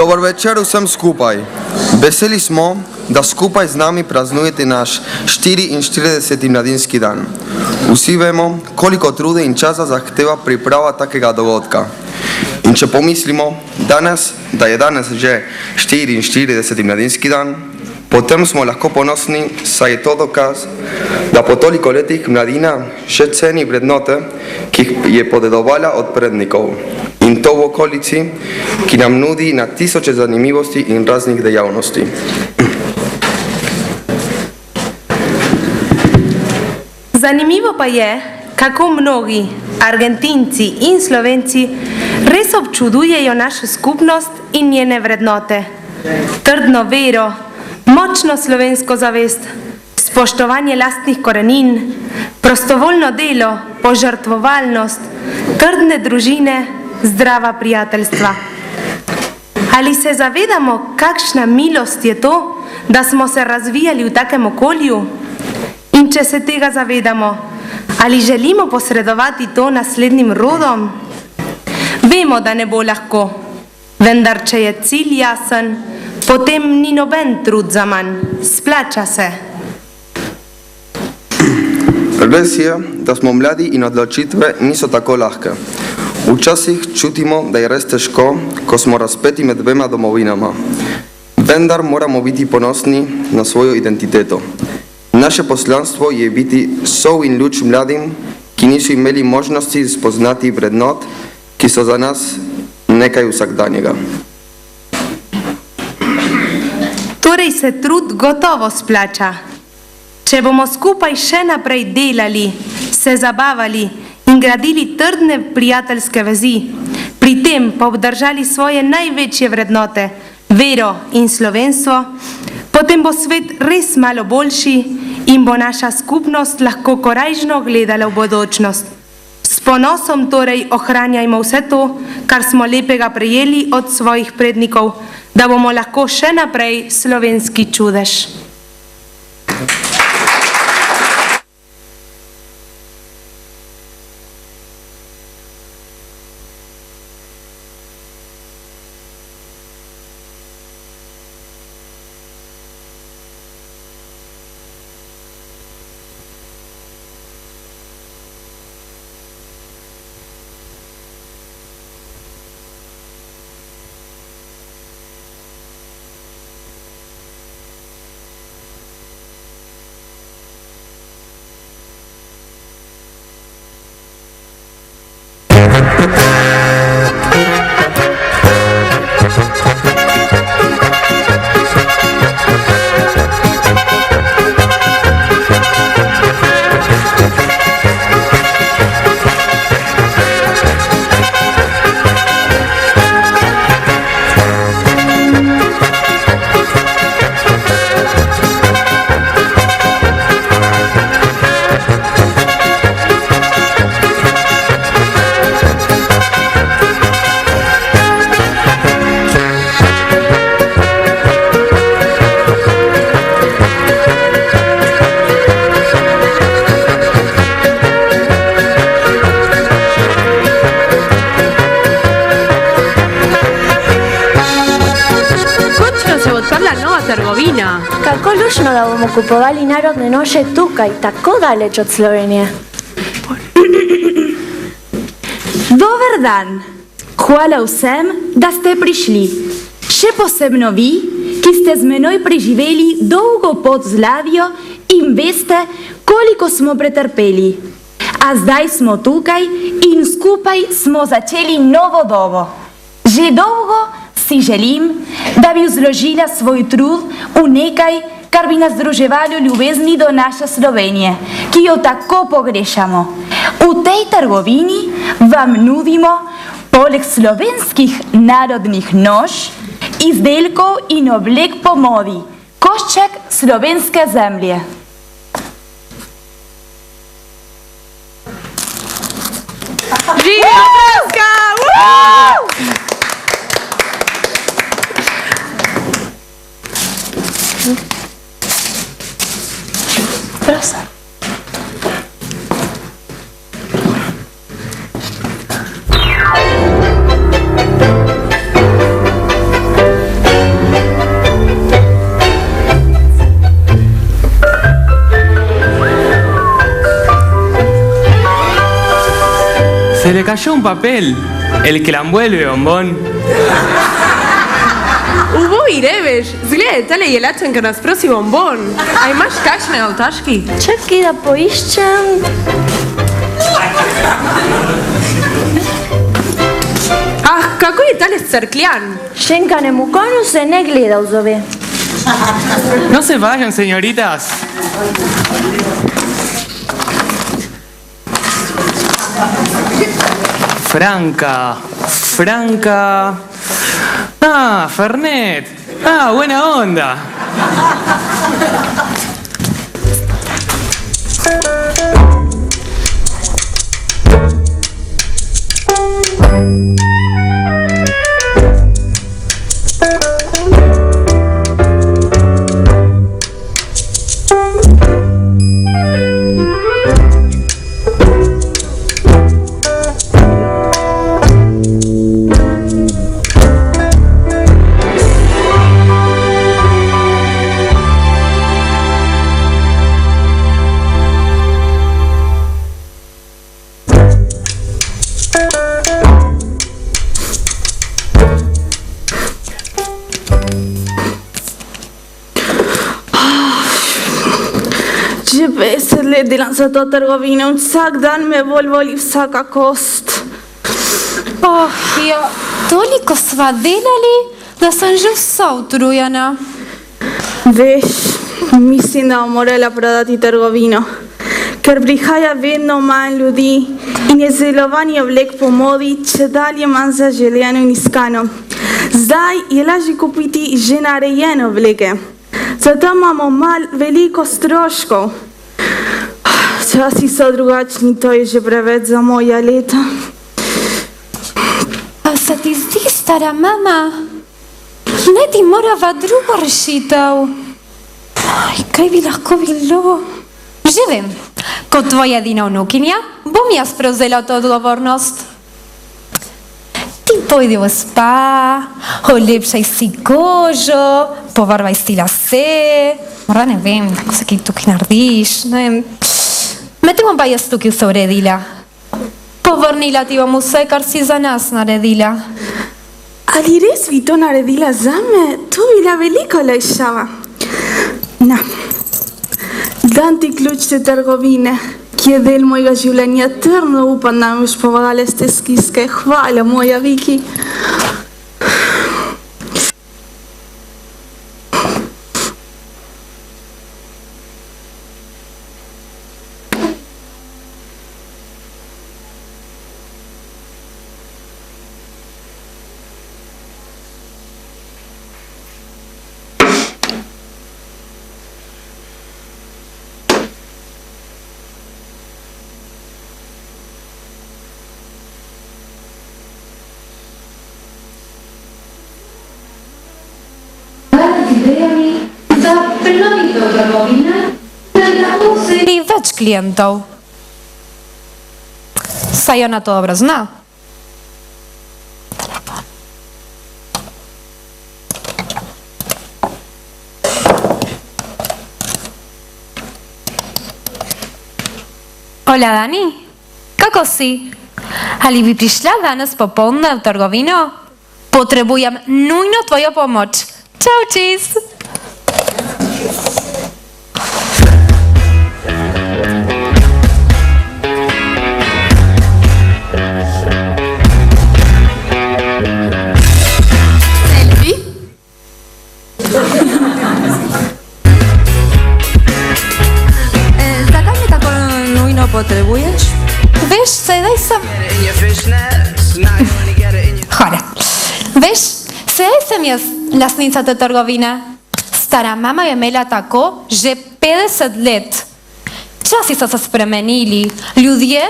Dobar večer vsem skupaj. Veseli smo, da skupaj z nami praznujete naš 44. mladinski dan. Vsi vemo, koliko truda in časa zahteva priprava takega dogodka. In če pomislimo, da je danes že 44. mladinski dan, potem smo lahko ponosni, saj je to dokaz, da po toliko letih mladina še ceni vrednote, ki jih je podedovala od prednikov. In to v okolici, ki nam nudi na tisoče zanimivosti in raznih dejavnosti. Zanimivo pa je, kako mnogi Argentinci in Slovenci res občudujejo našo skupnost in njene vrednote. Trdno vero, močno slovensko zavest, spoštovanje lastnih korenin, prostovoljno delo, požrtvovalnost, trdne družine, zdrava prijateljstva. Ali se zavedamo, kakšna milost je to, da smo se razvijali v takem okolju? In če se tega zavedamo, ali želimo posredovati to naslednjim rodom? Vemo, da ne bo lahko, vendar če je cilj jasen, potem ni noben trud zaman, splača se. Res je, da smo mladi in odločitve niso tako lahke. Včasih čutimo, da je res težko, ko smo razpeti med dvema domovinama. Vendar moramo biti ponosni na svojo identiteto. Naše poslanstvo je biti sol in luč mladim, ki niso imeli možnosti spoznati vrednot, ki so za nas nekaj vsakdanjega. Torej se trud gotovo splača. Če bomo skupaj še naprej delali, se zabavali in gradili trdne prijateljske vezi, pri tem pa obdržali svoje največje vrednote, vero in slovenstvo, potem bo svet res malo boljši in bo naša skupnost lahko korajžno gledala v bodočnost. S ponosom torej ohranjajmo vse to, kar smo lepega prejeli od svojih prednikov, da bomo lahko še naprej slovenski čudež. Kako lušno, da bomo kupovali narodne noše tukaj, tako daleč od Slovenije. Dober dan. Hvala vsem, da ste prišli. Še posebno vi, ki ste z menoj preživeli dolgo pot z ladjo in veste, koliko smo pretrpeli. A zdaj smo tukaj in skupaj smo začeli novo dobo. Že dolgo si želim, da bi vzložila svoj trud v nekaj, kar bi nas združevalo ljubezni do naše Slovenije, ki jo tako pogrešamo. V tej trgovini vam nudimo, poleg slovenskih narodnih noš, izdelkov in oblek po modi, košček slovenske zemlje. Živela Praska! Proszę. Se le cayó un papel. El que la envuelve, bombón. Ubo Irebesh, zgledajte jelačen kad nas prosi bombon. A imaš kakšne avtaški? Čakaj, da poiščem. Ah, kako je tale crkljan? Šenkanemu konju se ne gleda v zobe. No se vayan, señoritas. Franca. Ah, Fernet. Ah, buena onda. Že pesed let delam za to trgovino in vsak dan me bolj boli vsaka kost. Oh, ja, toliko sva delali, da sem že vsa utrujena. Veš, mislim, da bom morala prodati trgovino, ker prihaja vedno manj ljudi in je izdelovanje oblek po modi čedalje manj zaželjeno in iskano. Zdaj je lažje kupiti že narejene obleke, zato imamo veliko stroškov. Časi so drugačni, to je že preveč za moja leta. A se ti zdi, stara mama, ne ti morava drugo rešitev? Aj, kaj bi lahko bilo? Že vem, kot tvoja edina vnukinja, bom jaz prevzela to odgovornost. Ti pojdi v spa, olepšaj si kožo, pobarvaj si lase, morda ne vem, kako se kaj tukaj narediš, ne vem. Medtem bom pa jaz tukaj vse uredila. Povrnila ti bom vse, kar si za nas naredila. Ali res bi to naredila zame? To bi bila veliko olajšava. Na, dam ti ključ te trgovine, ki je del mojega življenja. Trdno upam, da mi boš pomagala s te stiske. Hvala, moja Viki. I več klientov. Saj ona to dobro zna. Hola, Dani. Kako si? Ali bi prišla danes popoldne v trgovino? Potrebujem nujno tvojo pomoč. Čau, čis! Zakaj mi tako nujno potrebuješ? Veš, sedaj sem... Hvala. Veš, sedaj sem jaz lastnica te trgovine. Stara mama je imela tako že 50 let. Časi so se spremenili. Ljudje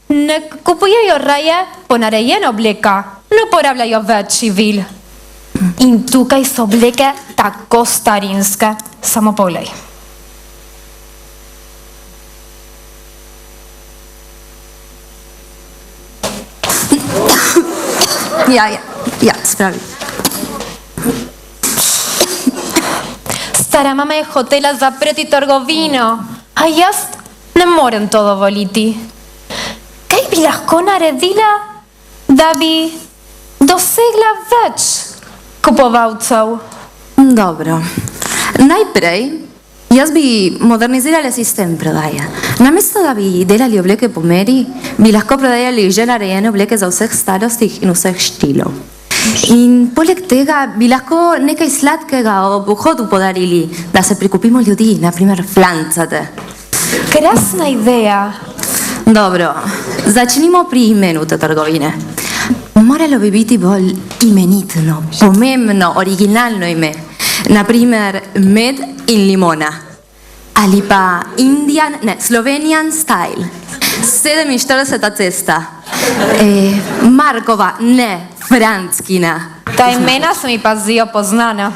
ne kupujejo raje ponarejene obleka, ne uporabljajo več živil. In tukaj so obleke tako starinske. Samo poglej. Ja, spravi. Stara mama je hotela zapreti trgovino, a jaz ne morem to dovoliti. Kaj bi lahko naredila, da bi dosegla več kupovalcev? Dobro. Najprej, jaz bi modernizirala sistem prodaje. Namesto da bi delali obleke po meri, bi lahko prodajali že narejene obleke za vseh starostih in vseh štilov. In poleg tega bi lahko nekaj sladkega ob vhodu podarili, da se prikupimo ljudi, naprimer flancate. Krasna ideja. Dobro, začnimo pri imenu te trgovine. Moralo bi biti bolj imenitno, pomembno, originalno ime. Naprimer, med in limona. Ali pa Slovenian style. 47. cesta. Markova, ne, Franckina. Ta imena se mi pa zdijo poznana.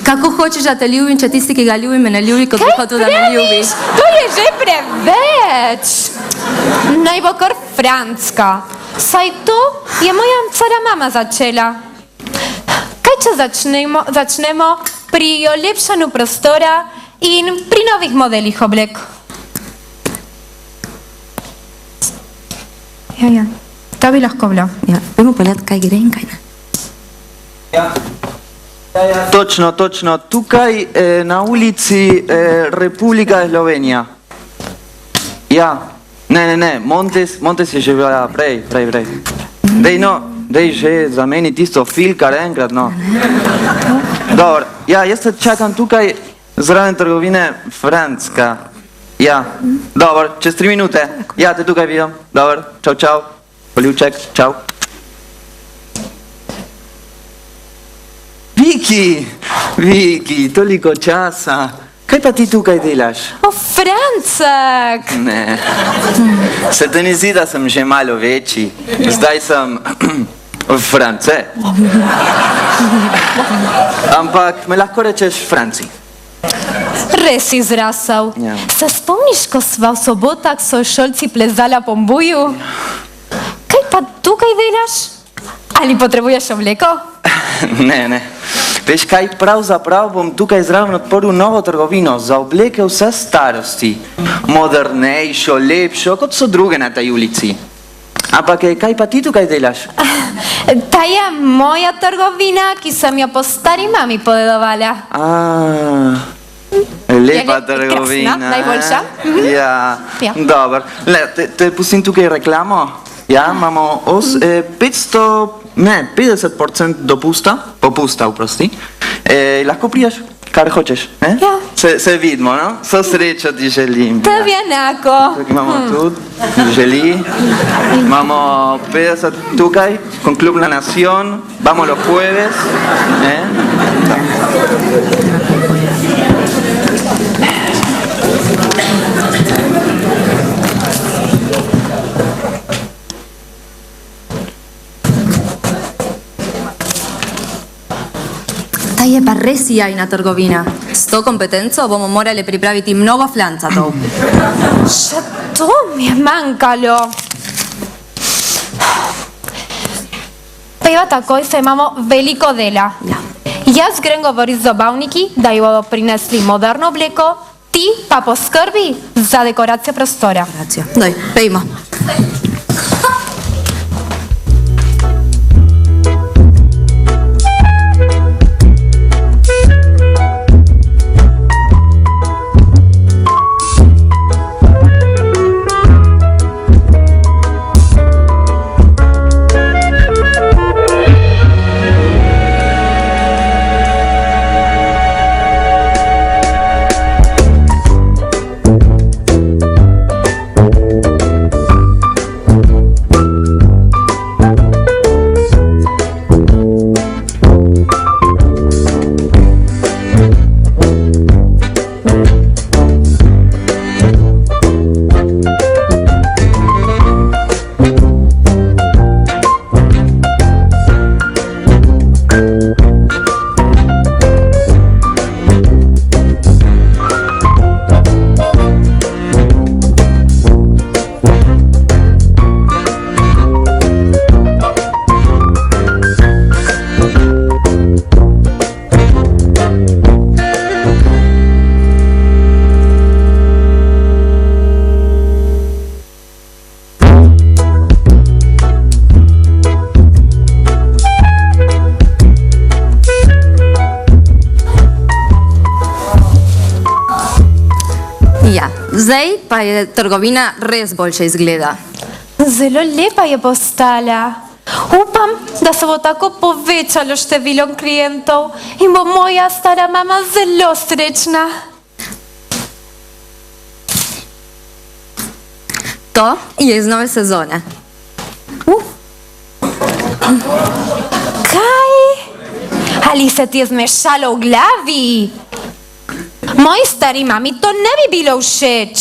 Kako hočeš, da te ljubim, če tisti, ki ga ljubi, me ne ljubi, kot bi hotel, da me ljubi? To je že preveč. Naj bo kar Francka. Saj to je moja cara mama začela. Kaj če začnemo pri olepšanju prostora in pri novih modelih oblek? Ja, to bi lahko bilo. Ja, bomo pogledati, kaj gre in kaj ne. Točno, tukaj na ulici Republika Slovenija. Ja, ne, Montes je že bila prej. Dej že zameni tisto filkar enkrat, no. Dobro, ja, jaz se čakam tukaj zraven trgovine Francka. Ja, dobro, čez 3 minute. Ja, te tukaj vidim. Dobro, čau, poljubček, čau. Viki, toliko časa. Kaj pa ti tukaj delaš? O, Francek! Ne, se te ne zdi, da sem že malo večji. Zdaj sem France. Ampak me lahko rečeš Franci. Res si zrasel. Ja. Se spomniš, ko sva v sobotah sošolci plezala po Mbuju? Kaj pa tukaj delaš? Ali potrebuješ obleko? Ne. Veš kaj, pravzaprav bom tukaj zraven odprl novo trgovino za obleke vse starosti. Modernejšo, lepšo, kot so druge na tej ulici. Ampak kaj pa ti tukaj delaš? Ta je moja trgovina, ki sem jo po stari mami podedovala. Lepa Je trgovina. krasna, najboljša? Ja, Ja. dobro. Te pustim tukaj reklamo. Ja, imamo 50% popusta, oprosti. Lahko priješ, kar hočeš, ne? Ja. Se vidimo, no? So srečo ti želim. Tebi enako. Tukaj imamo tudi, želi. Imamo 50 tukaj, con Club La Nación. Vamos los jueves. Ta je pa res jajna trgovina. S to kompetenco bomo morali pripraviti mnogo flancatov. Še to mi je manjkalo. Peva takoj, se imamo veliko dela. Ja. Jaz grem govoriti z zabavniki, da ji bodo prinesli moderno obleko, ti pa poskrbi za dekoracijo prostora. Doj, pejmo. Zdaj pa je trgovina res boljše izgleda. Zelo lepa je postala. Upam, da se bo tako povečalo število klientov in bo moja stara mama zelo srečna. To je iz nove sezone. Kaj? Ali se ti je zmešalo v glavi? Moji stari mami to ne bi bilo všeč.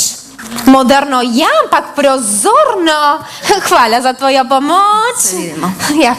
Moderno ja, ampak prozorno. Hvala za tvojo pomoč. Se vidimo. Ja.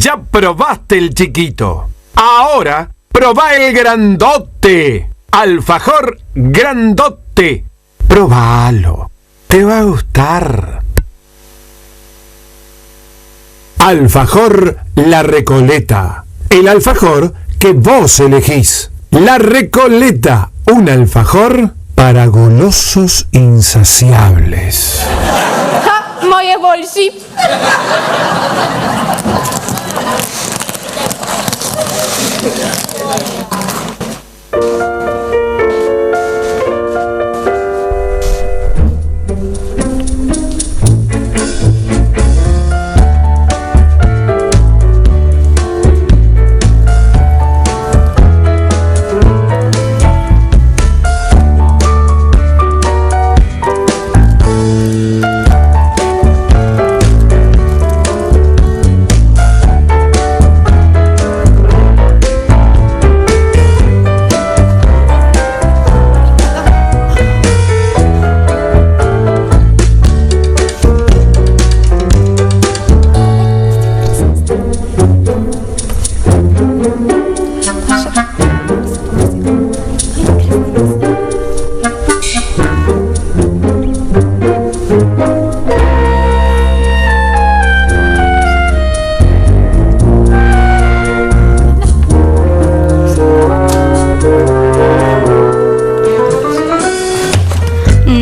Ya probaste el chiquito. Ahora, probá el grandote. Alfajor grandote. Probalo. Te va a gustar. Alfajor La Recoleta. El alfajor que vos elegís. La Recoleta. Un alfajor para golosos insaciables. Ha, moje bolsi.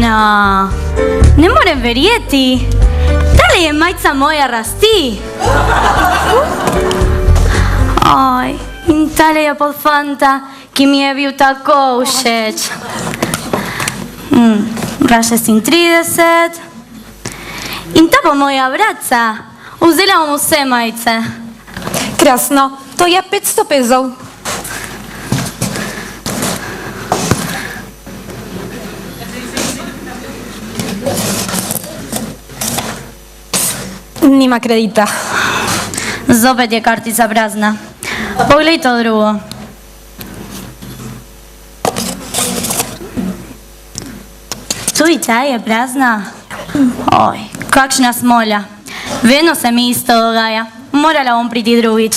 No, ne morem verjeti. Tale je majica moja rasti. Oj, in tale je pod fanta, ki mi je bil tako všeč. Ra 36. In ta pa moja bratca. Vzela bom vse majice. Krasno, stoja 500 pezov. Nima kredita. Zopet je kartica prazna. Poglej to drugo. Tudi ta je prazna. Oj, kakšna smolja. Vedno se mi isto dogaja. Morala bom priti drugič.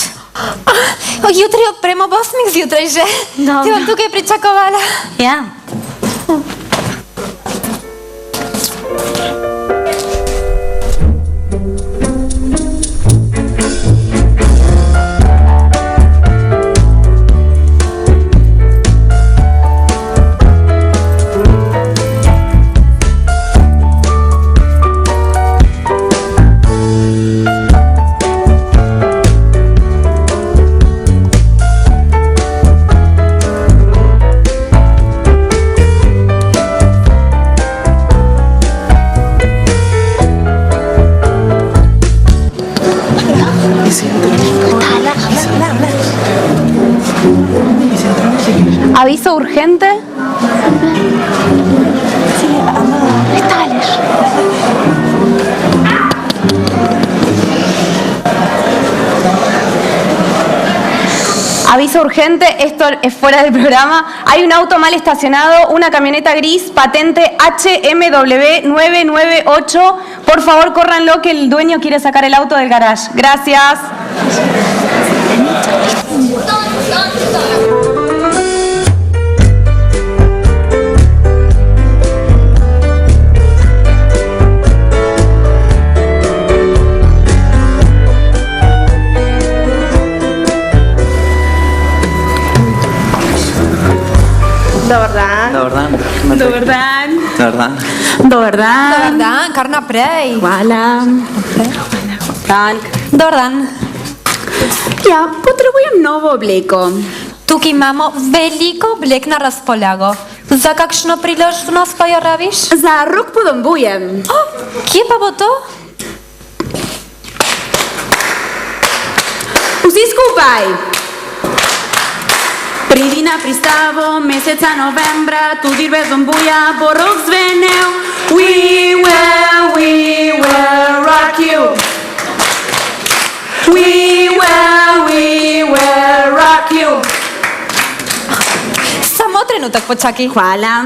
Jutri odpremo ob 8 zjutraj že. Dobro. Te bom tukaj pričakovala. Ja. Aviso urgente. Aviso urgente, esto es fuera del programa. Hay un auto mal estacionado, una camioneta gris, patente HMW998. Por favor, córranlo que el dueño quiere sacar el auto del garage. Gracias. Dobar dan. Dobar dan. Dobar dan. Dobar dan. Dobar dan. Dobar dan, kar naprej. Hvala. Dan. Dobar dan. Ja, potrebujem novo obleko. Tukaj imamo veliko oblek na razpolago. Za kakšno priložnost pa jo rabiš? Za rok podobujem. Kje pa bo to? Vsi skupaj! Pridi na pristavo meseca novembra, tudi brez ombuja bo rok zvenel. We will rock you. We will rock you. Samo trenutek počakaj. Hvala.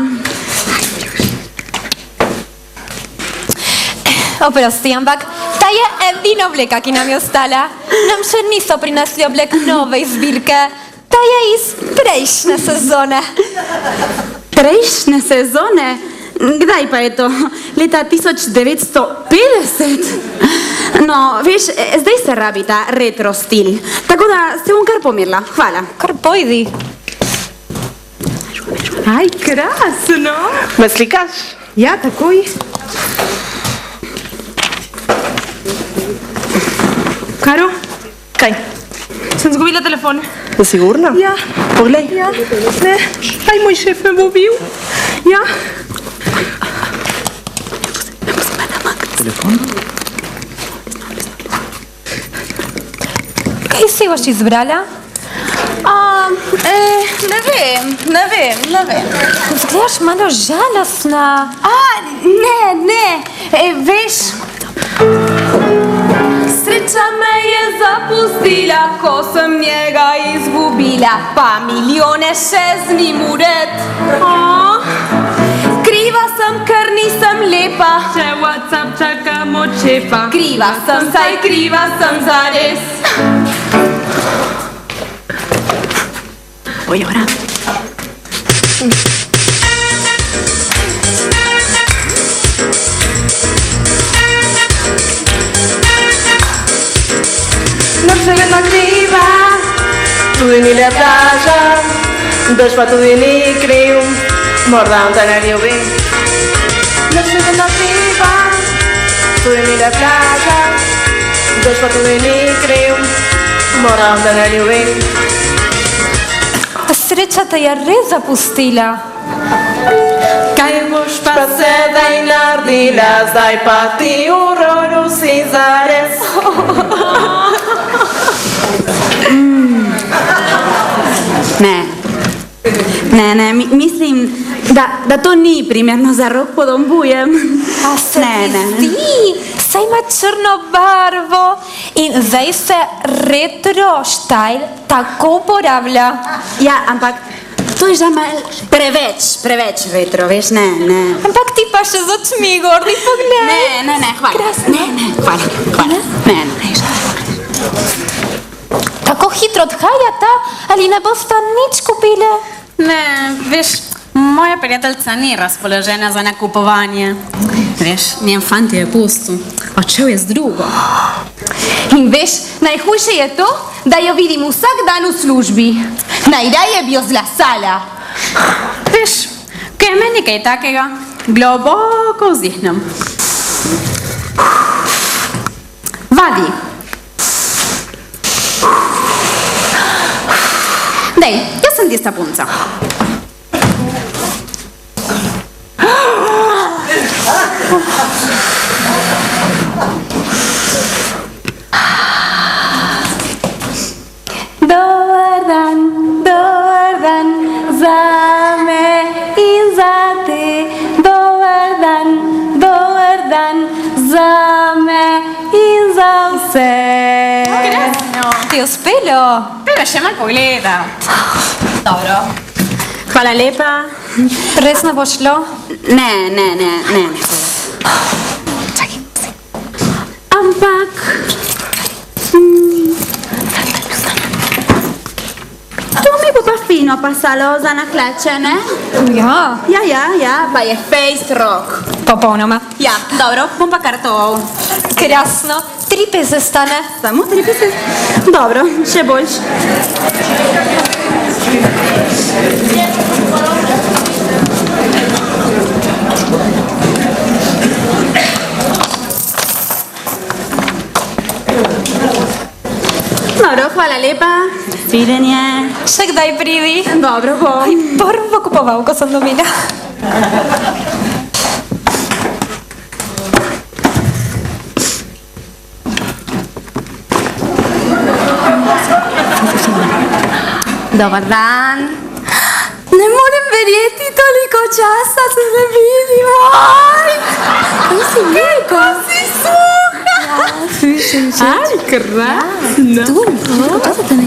Oprosti, ampak ta je edina obleka, ki nam je ostala. Nam še niso prinesli oblek nove zbirke. Ta je iz prejšnje sezone. Prejšnje sezone? Kdaj pa je to? Leta 1950? No, veš, zdaj se rabi ta retro stil. Tako da se bom kar pomirila. Hvala. Kar pojdi. Aj, krasno. Me slikaš? Ja, takoj. Karo? Kaj? Sem zgubila telefon. Je sigurna? Ja. Poglej. Ja. Ne. Aj, moj šef me bo bil. Ja. Telefon? Kaj si boš izbrala? Ne vem. Zgledaš malo žalostna. Ne. Veš, sreča me je zapustila, ko sem njega izgubila, pa milijone še z njim ured. Kriva sem, ker nisem lepa. Če WhatsApp čakam od šefa. Kriva sem, saj kriva sem zares. Voy ahora. No se ve no kriva, tudi ni la plaža, dož pa tudi ni kriv, morda on te ne ljubi. No se ve no kriva, tudi ni la plaža, dož pa tudi ni kriv, morda on te ne ljubi. Sreča te je res zapustila. Kaj boš pa sedaj naredila, zdaj pa ti v roju si zares. Ne, mislim, da to ni primerno za rok pod ombujem. A se ti zdi? Saj ima črno barvo in zdaj se retro štajl tako uporablja. Ja, ampak to je že mal preveč retro, veš, ne. Ampak ti pa še z očmi gorni pogled. Ne, hvala. Hvala. Ne. Tako hitro odhajata, ali ne boste nič kupile? Ne, veš, moja prijateljica ni razpoložena za nakupovanje. Veš, njen fant je pustil, odšel je z drugo. In veš, najhujše je to, da jo vidim vsak dan v službi. Najraje bi jo zlasala. Veš, ko je meni kaj takega, globoko vzdihnem. Vadi. Dej, jaz sem tista punca. Dobar dan, zame in zate. Dobar dan, zame in za vse. Ti je uspelo? Treba še malo pogledati. Dobro. Hvala lepa. Res ne bo šlo? Ne. Ampak... To mi bo pa fino pasalo za naklače, ne? Ja. Ja, pa je face rock. Popolnoma. Ja, dobro, bom pa kar to. Krasno. 3 pese stane. Samo 3 pese? Dobro, še boljš. Dobro, hvala lepa. Videnje. Še kdaj pridi? Dobro bom. Prvo kupovalko sem dobila. Dobar dan. Ne morem verjeti, toliko časa se ne vidimo. Kaj si veliko? Si suha. Ja, slišim. Aj, krasno.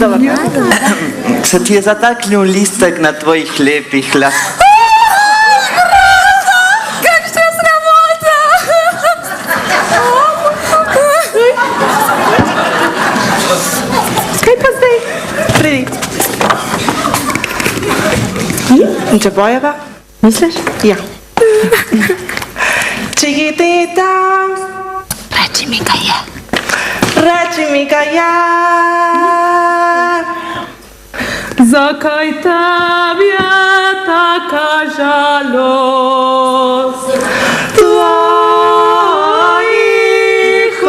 Dobar dan. Se ti je zataknil listek na tvojih lepih laseh? Kakšna sramota. Kaj pa zdaj? Pridi. Če bojeva, misliš? Ja. Čigitita. Reči mi, kaj je. Reči mi, kaj je. Zakaj tebi je taka žalost? Tvojih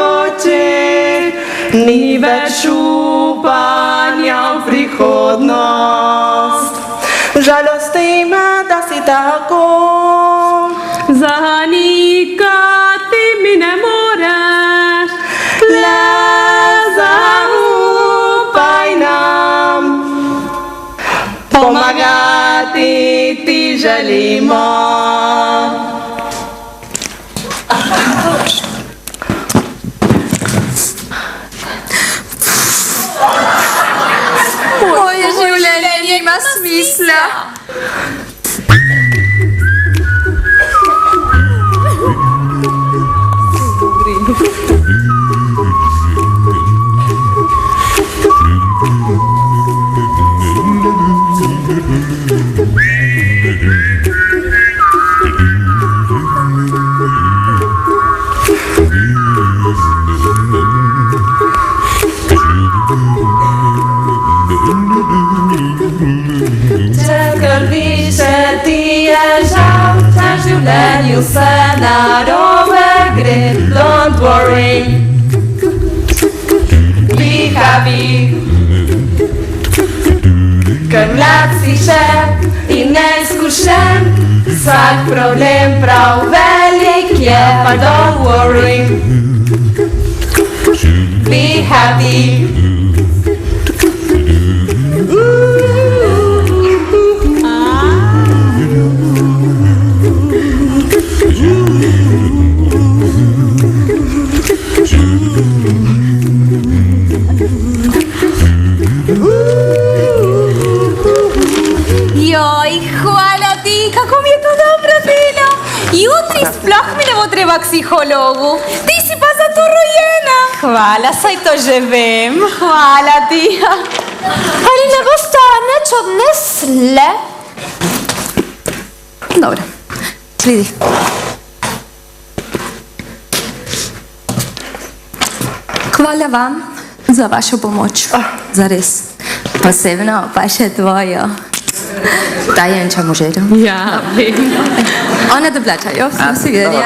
očeh ni več upanja v prihodnost. Žalosti me, da si tako. Zanikati mi ne moreš. Le zaupaj nam. Pomagati ti želimo. Moje življenje nima smisla. Če krvi se ti je žal, če v življenju se narobe gre, don't worry, be happy. Ker mlad si še in neizkušen, vsak problem prav velik je, pa don't worry, be happy. psihologu. Ti si pa za to rojena. Hvala, saj to že vem. Hvala ti. Ali ne boste nič odnesle? Dobro, slidi. Hvala vam za vašo pomoč. Zares. Posebno pa še tvojo. Tajenča možero. Ja, vem. One te plačajo, vsi videnje.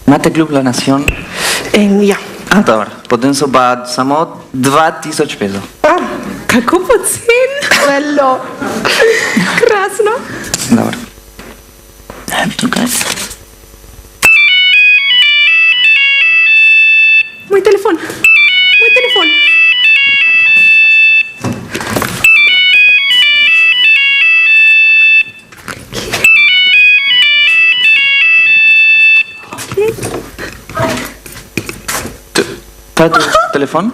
Imate kljub La Nación? Ja. Dobro, potem so pa samo 2000 peso. Kako pocen? Zelo. Krasno. Dobro. Tukaj. Moj telefon. Moj telefon. To je telefon?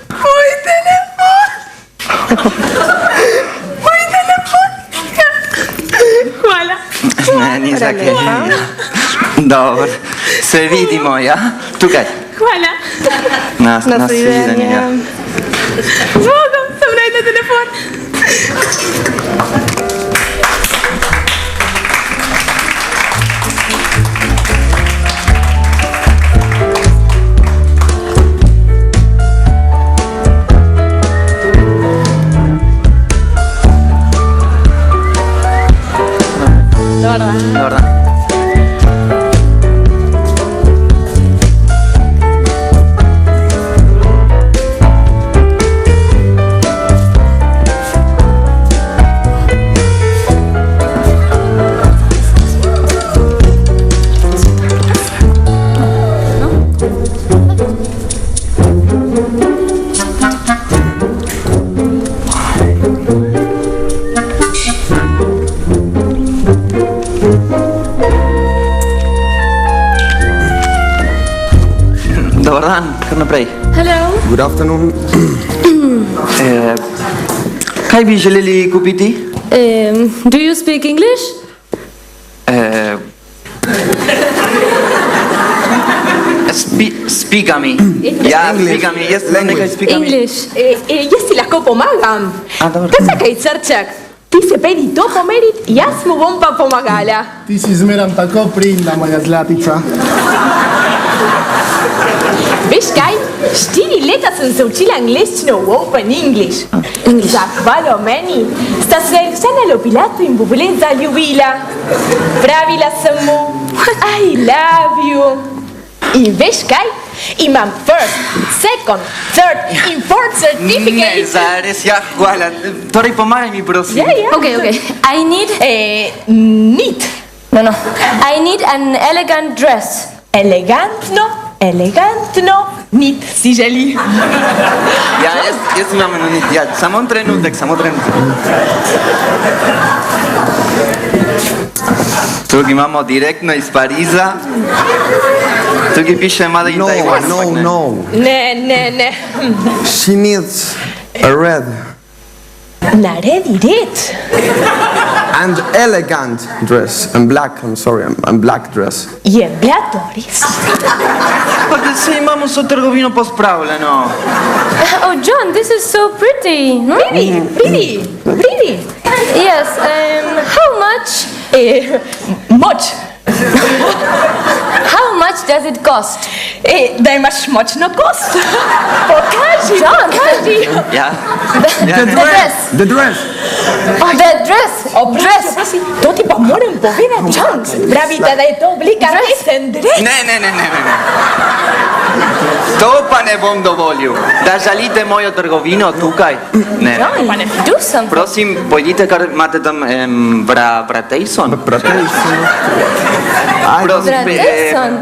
Moj telefon. Moj telefon. Hvala. Ne, ni za kaj. Dobro, se vidimo, ja? Tukaj. Hvala. Na svidenje. Zbogom, sem najde telefon. Dobra. Dobar dan, kar naprej. Hello. Good afternoon. Kaj bi želeli kupiti? Do you speak English? Spikami. Ja, spikami. Jaz nekaj spikami. English. Jaz ti lahko pomagam. Dobro. Počakaj, srček. Ti se pedi to pomeriti, jaz mu bom pa pomagala. Ti si zmeram tako pridna, moja zlatica. Veš kaj? 4 leta sem se učila angleščino v Open English. Zahvalo meni sta se vse na lobilatu in bobolet zaljubila. Pravila sem mu I love you. In veš kaj? Imam first, second, third in fourth Ne, certificate. zares, ja, hvala. Torej, pomagaj mi, prosim. Ja. Okay. I need... Neat. No. I need an elegant dress. Elegantno, neat si želi. Ja, jaz imam eno nit. Ja, samo trenutek. Tukaj imamo direktno iz Pariza. Tukaj piše Made in Taiwan. No. Ne. She needs a red Naredi red. and elegant dress. And black, I'm sorry, and black dress. Je Beatrice. Pa da se imamo so trgovino pospravljeno. Oh, John, this is so pretty. Pretty. Yes, how much? Much. How much does it cost? Da imaš močno kost. Pokaži. Ja. The dress. The dress. Oprosti, to ti pa moram povedati. Pravite, da je to oblika resen dres. Ne. To pa ne bom dovolil. Da žalite mojo trgovino tukaj. Ne. Do something. Prosim, pojdite, kar imate tam Bratejson. Bratejson.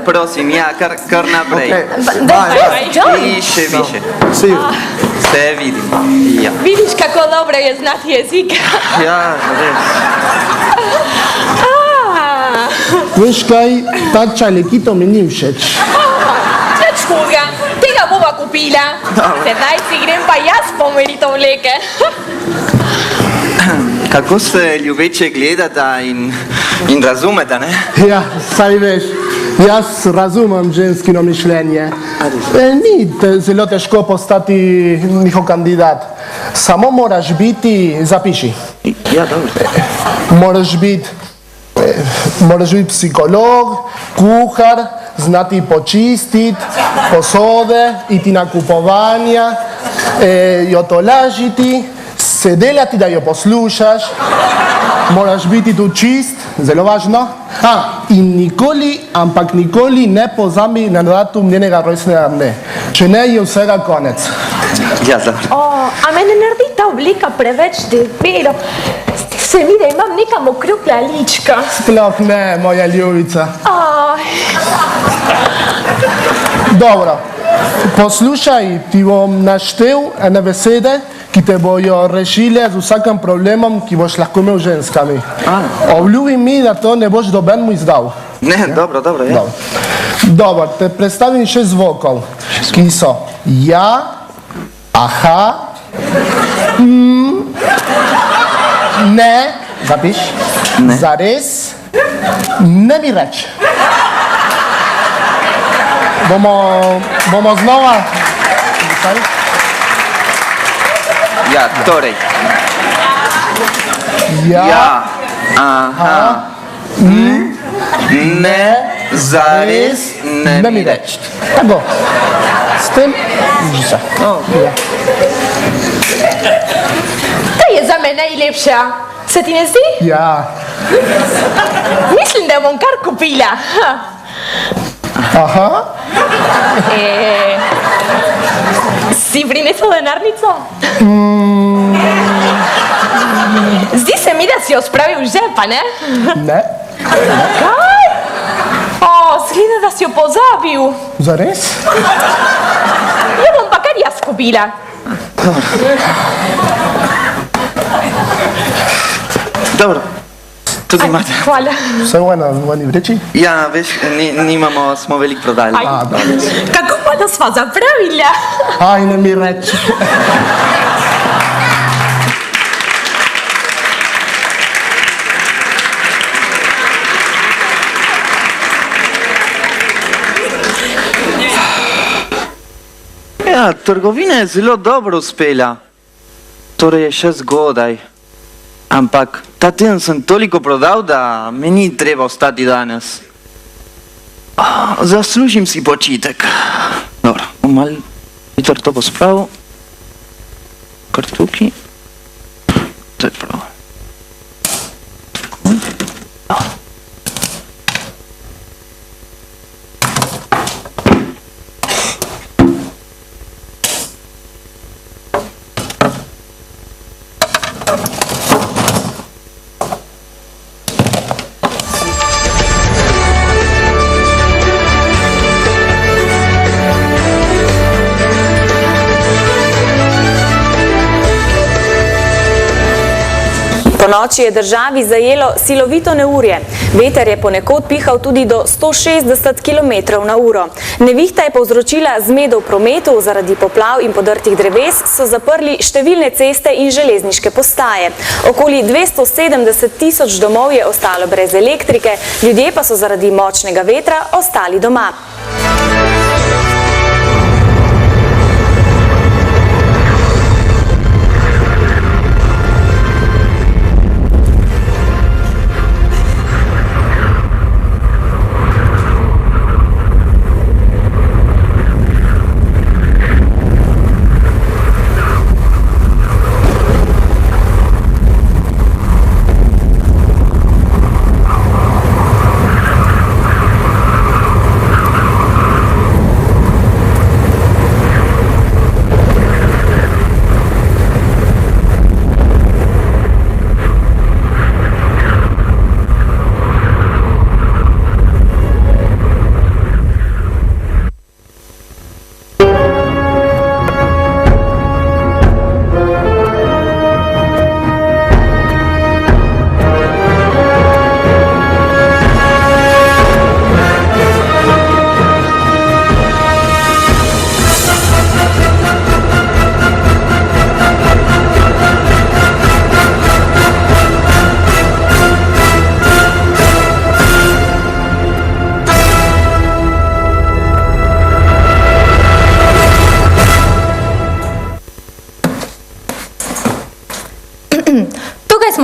Prosim, ja, kar naprej. Okay. The dress, John. Više. See you. Se vidimo. Ja. Vidiš, kako dobro je znati jezik. Ja, res. Veš kaj, ta čalekito mi ni všeč. Nič hudega, tega bova kupila. Sedaj si grem pa jaz pomeriti obleke. kako se ljubeče gledata in razumeta, ne? Ja, saj veš, jaz razumem ženskino mišljenje. Ni zelo težko postati njihov kandidat. Samo moraš biti, zapiši. Ja, dobro. Moraš biti psiholog, kuhar, znati počistiti posode, iti na kupovanja, jo tolažiti, se delati, da jo poslušaš, moraš biti tu čist, zelo važno. In nikoli, ampak nikoli ne pozabi na datum njenega rojstnega dne. Če ne, je vsega konec. Ja, dobro. A mene naredi ta oblika preveč debelo. Se mi, da imam neka mokrukla lička. Sploh ne, moja ljubica. Dobro, poslušaj, ti bom naštel ene besede, ki te bojo rešile z vsakim problemom, ki boš lahko imel z ženskami. Obljubi mi, da to ne boš dobenmu izdal. Ne, dobro, ja. Dobro, te predstavim 6 zvokov, ki so ja, aha, ne, zapiš, zares, ne mi reč. Bomo znova. Ja, torej. Ja, aha, ne, zares, ne mi reč. Tako, s tem, žica. Ta je za me najlepša. Se ti ne zdi? Ja. Mislim, da bom kar kupila. Aha. Si prinesel denarnico? Zdi se mi, da si jo spravil v žep, ne? Ne. Kaj? Zgleda, da si jo pozabil. Zares? Jo bom pa kar jaz kupila. Dobro, tukaj imate. Hvala. Vse v eni vreči? Ja, veš, nimamo, smo veliko prodali. Kako pa da sva zapravila? Ne mi reči. Ja, trgovina je zelo dobro uspela. Torej je še zgodaj. Ampak ta teden sem toliko prodal, da mi ni treba ostati danes. Zaslužim si počitek. Dobro, malo hitro to pospravil. Kar tukaj. To je prav. Ponoči je državi zajelo silovito neurje. Veter je ponekod pihal tudi do 160 km/h. Nevihta je povzročila zmedo v prometu, zaradi poplav in podrtih dreves so zaprli številne ceste in železniške postaje. Okoli 270 tisoč domov je ostalo brez elektrike, ljudje pa so zaradi močnega vetra ostali doma.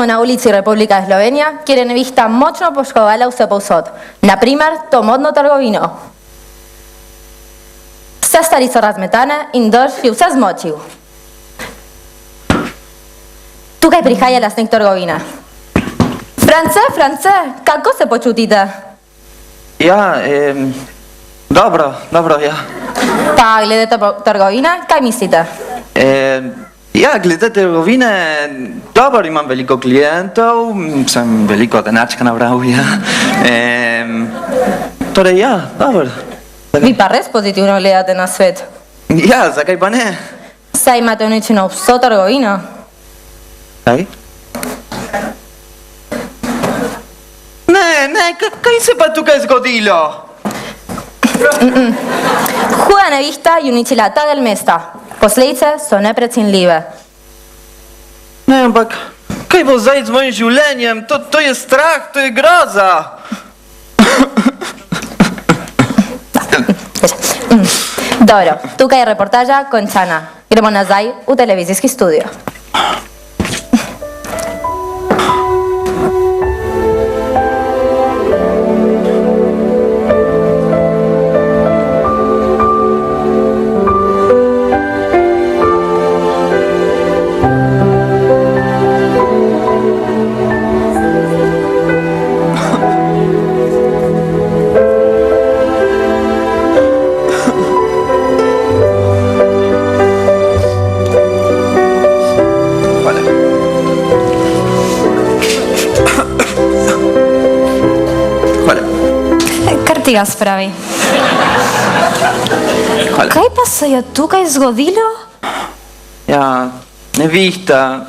Na ulici Republika Eslovenia, kjer je nevihta močno poškodovala vse povsod. Naprimer, to modno trgovino. Vse stvari so razmetane in dež je vse zmočil. Tukaj prihaja lastnik trgovine. France, kako se počutite? Ja, dobro, ja. Pa glede trgovine, kaj mislite? Ja, glede trgovine, dobro, imam veliko klientov, sem veliko denarčka nabral, ja. Torej, ja, dobro. Vi pa res pozitivno gledate na svet. Ja, zakaj pa ne? Saj imate uničeno vso trgovino. Kaj? Ne, kaj se pa tukaj zgodilo? Huda nevihta je uničila ta del mesta. Posledice so neprecenljive. Ne, ampak kaj bo zdaj z mojim življenjem? To je strah, to je groza. Dobro, tukaj je reportaža končana. Gremo nazaj v televizijski studio. Tega spravi. Kaj pa se je tukaj zgodilo? Ja, nevihta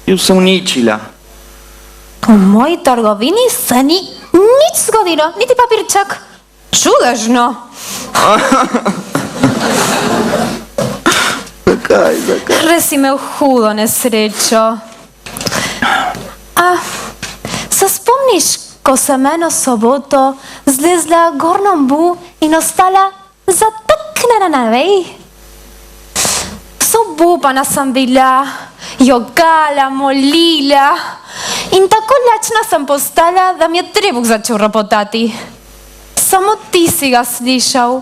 ju se uničila. V moji trgovini se ni nič zgodilo, niti papirček. Čudežno. Zakaj? Res imel hudo nesrečo. A se spomniš, ko sem eno soboto zlezla gornom bu in ostala zataknjena na veji? Sobupana sem bila, jogala, molila in tako lačna sem postala, da mi je trebuh začel ropotati. Samo ti si ga slišal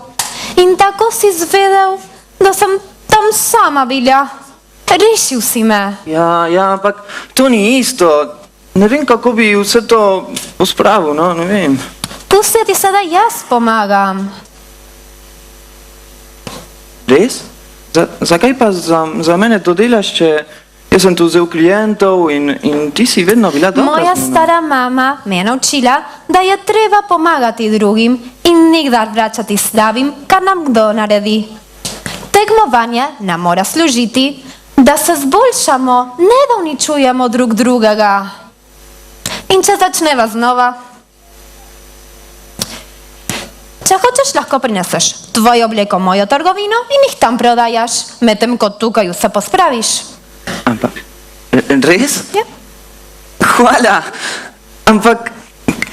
in tako si izvedel, da sem tam sama bila. Rešil si me. Ja, ampak to ni isto. Ne vem, kako bi vse to pospravil, no, ne vem. Pusti, ti sedaj jaz pomagam. Res? Zakaj pa za mene to delaš, če jaz sem tu vzel klientov in ti si vedno bila dobra? Moja stara mama me je naučila, da je treba pomagati drugim in nikdar vračati slabim, kar nam kdo naredi. Tekmovanje nam mora služiti, da se zboljšamo, ne da uničujemo drug drugega. In če začneva znova, če hočeš, lahko prineseš tvojo obleko v mojo trgovino in jih tam prodajaš, medtem ko tukaj vse pospraviš. Ampak, res? Ja. Hvala, ampak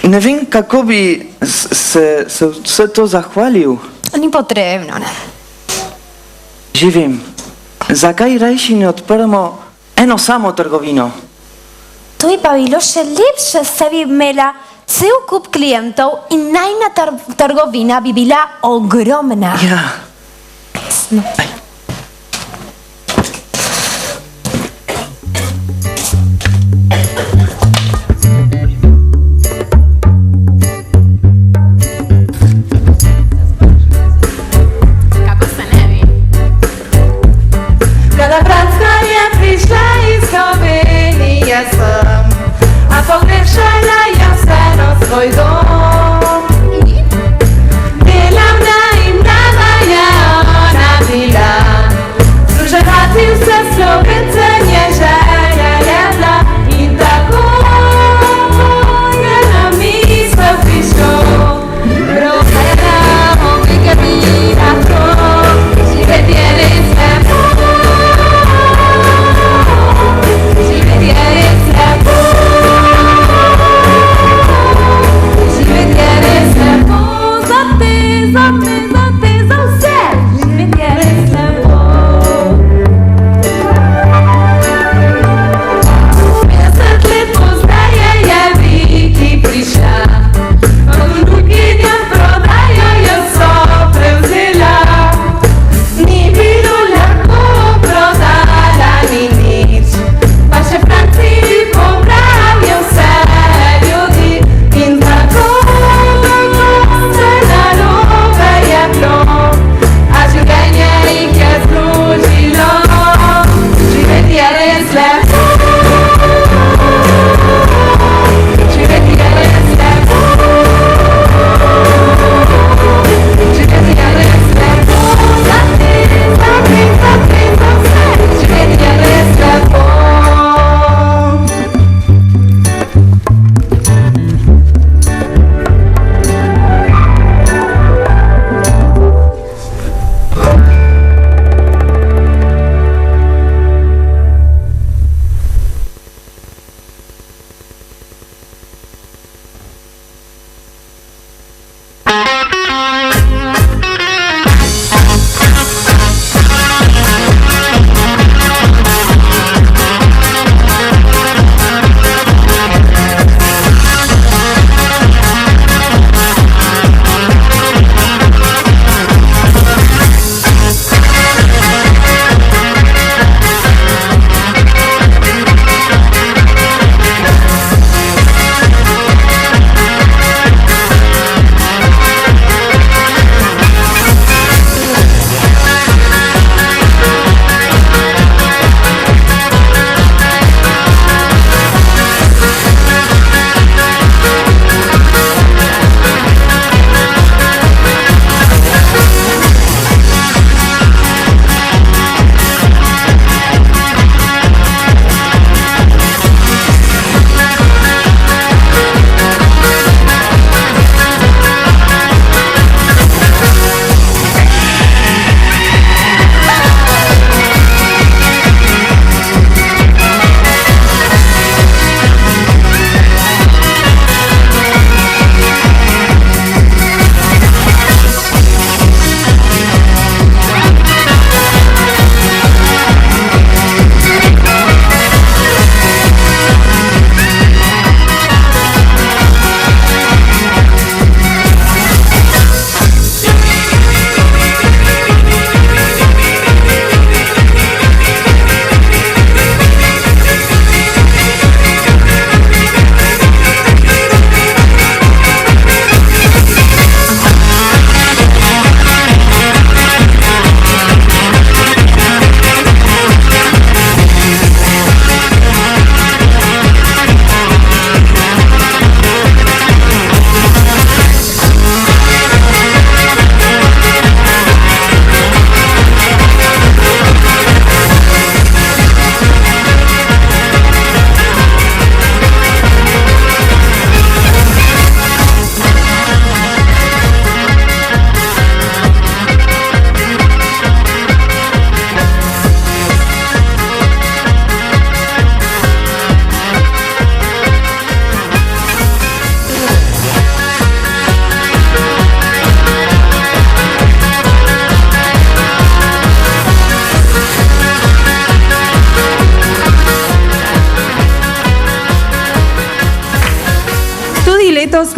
ne vem, kako bi se vse to zahvalil. Ni potrebno, ne. Živim, zakaj rajši ne odpremo eno samo trgovino? To bi pa bilo še lepše, se bi imela cel kup klientov in najna trgovina bi bila ogromna. Ja. Kada Franska je prišla iz Slovenije sem, a pogrešala je vseeno svoj dom. Delavna in mlada je ona bila,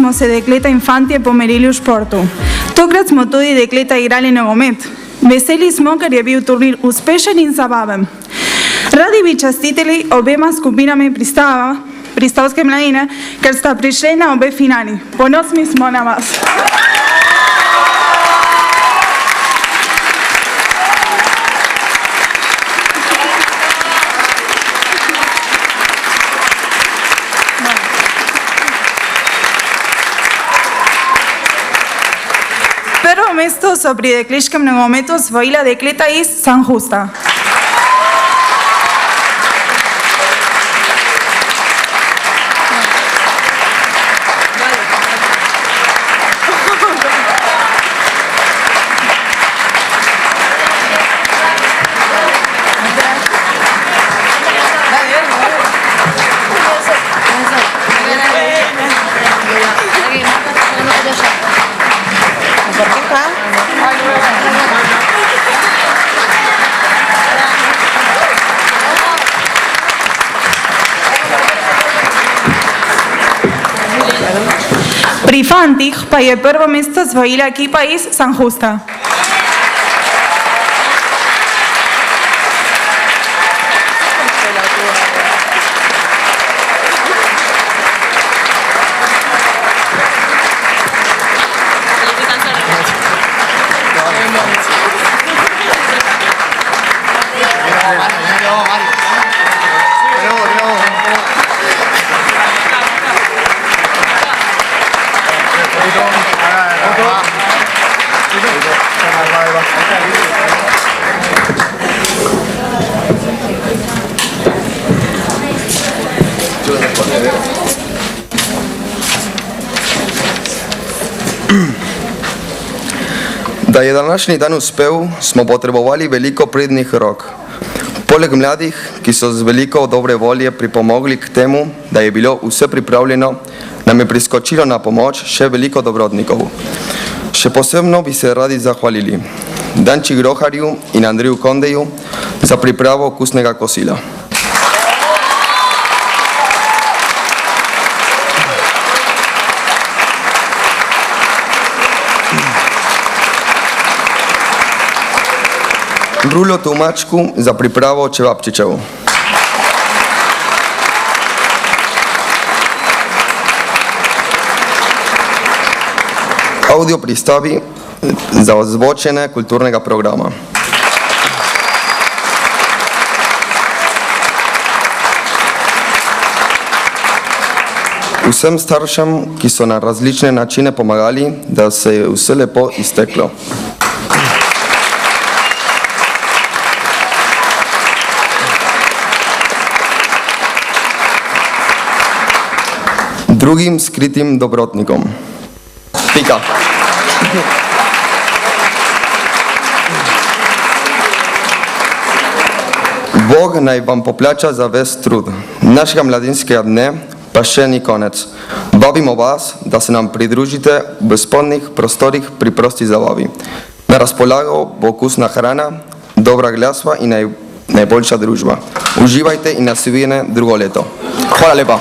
smo se dekleta in fantje pomerili v športu. Tokrat smo tudi dekleta igrali nogomet. Veseli smo, ker je bil turnir uspešen in zabaven. Radi bi častitili obema skupinami Pristavske mladine, ker sta prišli na obe finali. Ponosni smo na vas. Prvo mesto so pri dekliškem nogometu osvojila dekleta iz San Justa. Pri fantih pa je prvo mesto osvojila ekipa iz San Justa. Da je današnji dan uspel, smo potrebovali veliko pridnih rok. Poleg mladih, ki so z veliko dobre volje pripomogli k temu, da je bilo vse pripravljeno, nam je priskočilo na pomoč še veliko dobrodnikov. Še posebno bi se radi zahvalili Danči Groharju in Andriju Kondeju za pripravo okusnega kosila. Rulo Tumačku za pripravo čevapčičev. Audio pristavi za ozvočenje kulturnega programa. Vsem staršem, ki so na različne načine pomagali, da se je vse lepo izteklo. Drugim skritim dobrotnikom. Pika. Bog naj vam poplača za ves trud. Našega mladinskega dne pa še ni konec. Vabimo vas, da se nam pridružite v spodnjih prostorih pri prosti zabavi. Na razpolago bo okusna hrana, dobra glasba in najboljša družba. Uživajte in nas vidimo drugo leto. Hvala lepa.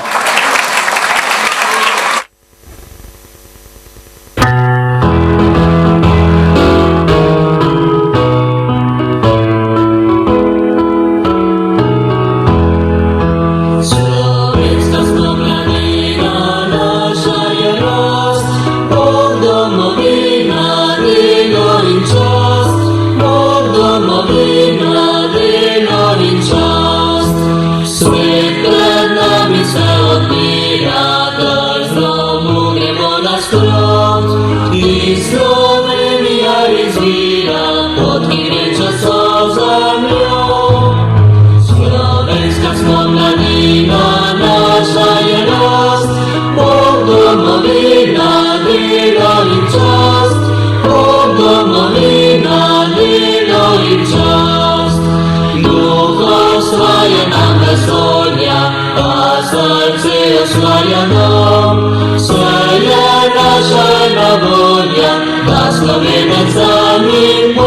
Slovenec za njim